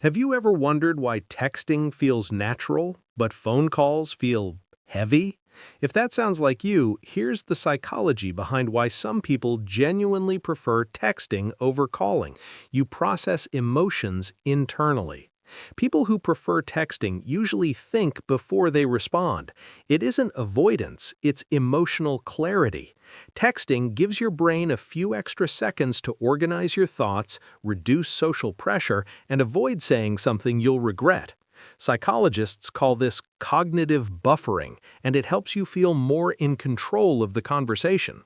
Have you ever wondered why texting feels natural, but phone calls feel heavy? If that sounds like you, here's the psychology behind why some people genuinely prefer texting over calling. You process emotions internally. People who prefer texting usually think before they respond. It isn't avoidance, it's emotional clarity. Texting gives your brain a few extra seconds to organize your thoughts, reduce social pressure, and avoid saying something you'll regret. Psychologists call this cognitive buffering, and it helps you feel more in control of the conversation.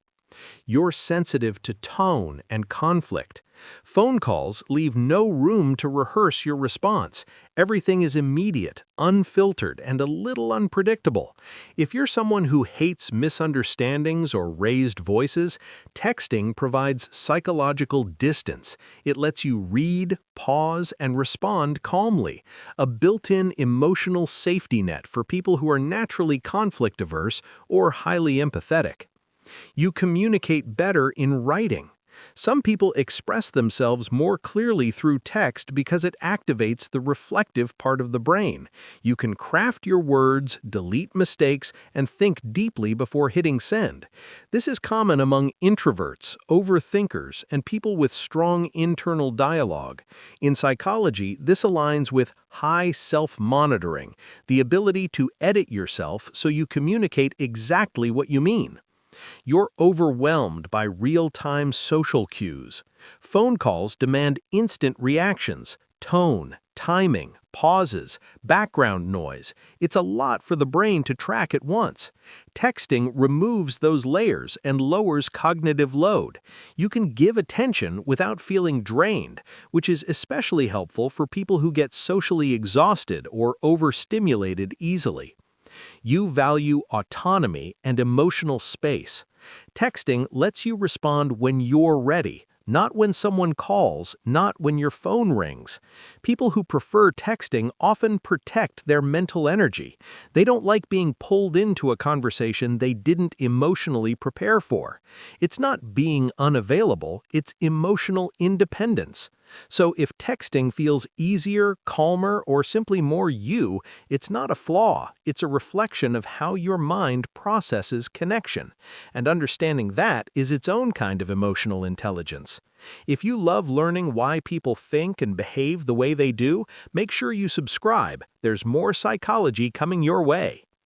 You're sensitive to tone and conflict. Phone calls leave no room to rehearse your response. Everything is immediate, unfiltered, and a little unpredictable. If you're someone who hates misunderstandings or raised voices, texting provides psychological distance. It lets you read, pause, and respond calmly, a built-in emotional safety net for people who are naturally conflict-averse or highly empathetic. You communicate better in writing. Some people express themselves more clearly through text because it activates the reflective part of the brain. You can craft your words, delete mistakes, and think deeply before hitting send. This is common among introverts, overthinkers, and people with strong internal dialogue. In psychology, this aligns with high self-monitoring, the ability to edit yourself so you communicate exactly what you mean. You're overwhelmed by real-time social cues. Phone calls demand instant reactions, tone, timing, pauses, background noise. It's a lot for the brain to track at once. Texting removes those layers and lowers cognitive load. You can give attention without feeling drained, which is especially helpful for people who get socially exhausted or overstimulated easily. You value autonomy and emotional space. Texting lets you respond when you're ready, not when someone calls, not when your phone rings. People who prefer texting often protect their mental energy. They don't like being pulled into a conversation they didn't emotionally prepare for. It's not being unavailable, it's emotional independence. So if texting feels easier, calmer, or simply more you, it's not a flaw, it's a reflection of how your mind processes connection. And understanding that is its own kind of emotional intelligence. If you love learning why people think and behave the way they do, make sure you subscribe. There's more psychology coming your way.